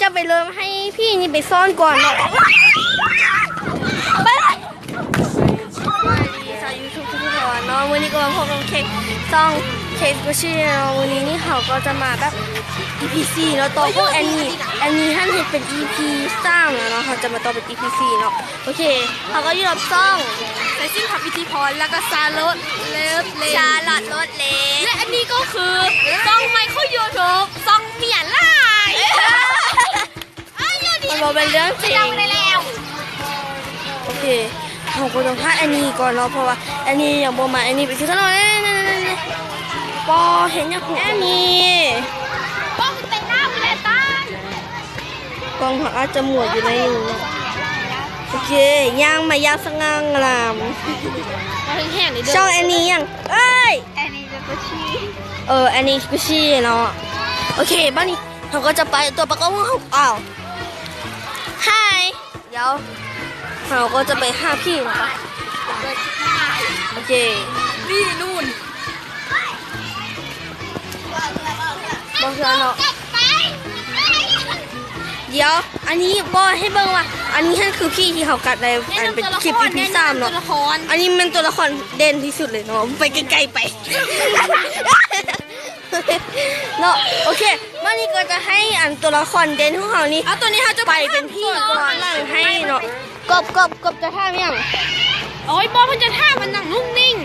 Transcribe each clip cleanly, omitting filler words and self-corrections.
จะไปเริ่มให้พี่นี่ไปซ่อนก่อนเนาะไปเลยสวัสดีชาวยูทูบทุกคนเนาะวันนี้ก็มาพบกับเค้กซ่องเค้กกุชี่เนาะวันนี้นี่เขาก็จะมาแบบ EP 4เนาะต่อพวกแอนนี่ท่านเห็นเป็น EP 3แล้วเนาะเขาจะมาต่อเป็น EP 4เนาะโอเคเขาก็อยู่กับซ่องไซซิ่งขับอิทธิพรแล้วก็ซาโรสเลิฟเลนชาลอตรถเลนและอันนี้ก็คือซ่องไมเคิลยูทูบซ่องเมียล่ามันบอกเป็นเรื่องจริงโอเคเราก็ต้องพาแอนนี่ก่อนเนาะเพราะว่าแอนนี่อย่างโบมาแอนนี่ไปซื้อขนมนี่ปอเห็นอย่างหัวแอนนี่กล้องเป็นหน้าไปเลยตากล้องผักอาจจะหมวดอยู่ในนี้เนาะโอเคย่างมายางสง่างงามช่องแอนนี่ยังเอ้ยแอนนี่จะกุชี่แอนนี่กุชี่เนาะโอเคบ้านนี้เราก็จะไปตัวประกอบของอ้าวฮายเดี๋ยวเราก็จะไปหาพี่นะคะโอเคนี่นู่นบอกเธอเนาะเดี๋ยวอันนี้บอกให้เบิ่งว่าอันนี้ท่านคือพี่ที่เขากัดในอันเป็นคลิปที่สามเนาะอันนี้มันตัวละครเด่นที่สุดเลยเนาะไปไกลๆไปเนาะโอเควันนี้ก็จะให้อันตัวละครเด่นของเขานี่ตัวนี้เขาจะไปเป็นพี่ก่อนหลังให้เนาะกบจะท่ายังโอ้ยบอลมันจะท่ามันนั่งนุ่งนิ่ง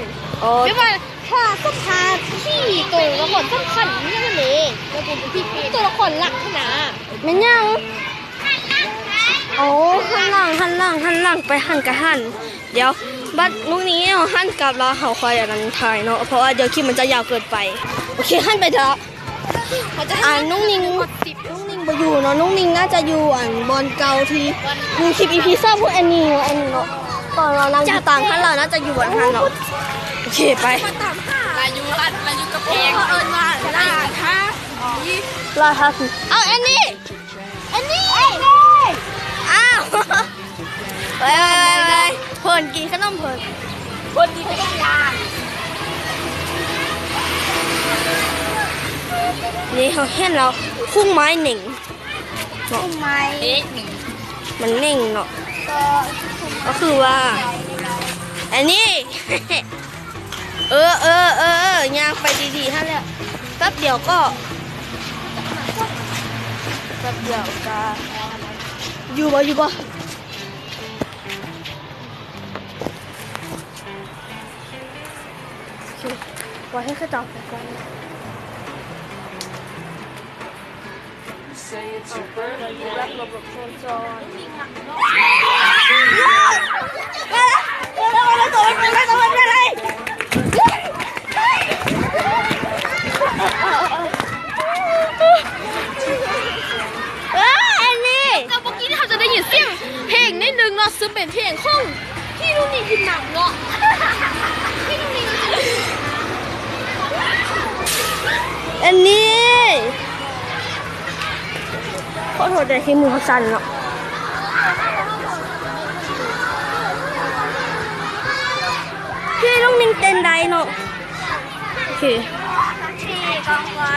ไม่ว่าท่าก็ท่าพี่ตัวละครสำคัญนี่มันเลยแล้วเป็นพี่ตัวละครหลักนะมันยังโอ้หันหลังไปหันกับหันเดี๋ยวบัดลูกนี้หันกลับแล้วเขาคอยอันนั้นถ่ายเนาะเพราะว่าเดี๋ยวคลิปมันจะยาวเกินไปโอเคหันไปเถอะนุ่งนิ่งไปอยู่เนาะนุ่งนิ่งน่าจะอยู่บอลเก่าที่มีคลิปอีพีซ่าพวกแอนนี่เนาะตอนเรานั่งอยู่ต่างท่านเราน่าจะอยู่บนท่านเนาะโอเคไปลายูกระเพงเอิญมาลาท่าเอาแอนนี่อ้าวไปเพลินกินขนมเพลินกินขนมยานี่เขาเห็นเราคุ้งไม้หนึ่งคุ้งไม้มันหนึ่งเนาะก็คือว่าอันนี้ย่างไปดีๆท่านเนี่ยแป๊บเดียวจะอยู่บ่ไว้ให้ข้าจับก่อนรับระบบโซนจอซึ่งเป็นเพลงของพี่นุ่นนี่กินหนังเนาะพี่นุ่นนี่อันนี้ขอโทษแต่ที่มือสั่นเนาะพี่นุ่นนิ่งเต้นได้เนาะโอเคพี่กองไว้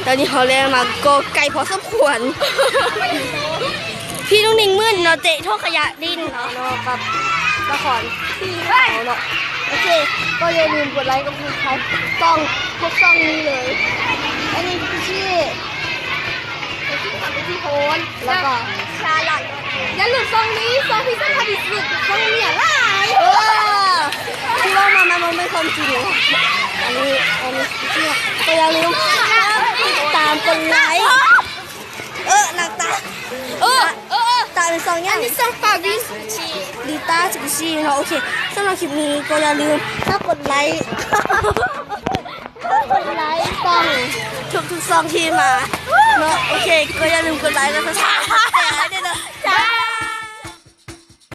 ตอนนี้เขาเรียกมาโกไก่พอสมควรพี่นุ่งนิ่งมืดเนาะเตะโทษขยะดินเนาะกับละครพี่เขาเนาะโอเคก็อย่าลืมกดไลค์กับกดแชร์ทุกช่องนี้เลยอันนี้คือชื่อพี่โพนแล้วก็ชาลัดอย่าลืมช่องนี้ช่องที่สำคัญที่สุดช่องเนี่ยล่ะที่ว่ามันไม่ความจริงอันนี้ชื่อก็อย่าลืมตามกดไลค์หนักตาตามเป็นสองอย่างอันนี้ช่องปาวิสดีต้าจิกชีเนาะโอเคสำหรับคลิปนี้ก็อย่าลืมถ้ากดไลค์ช่องทุกซองที่มาเนาะโอเคก็อย่าลืมกดไลค์แล้วก็แชร์ให้ด้วยนะ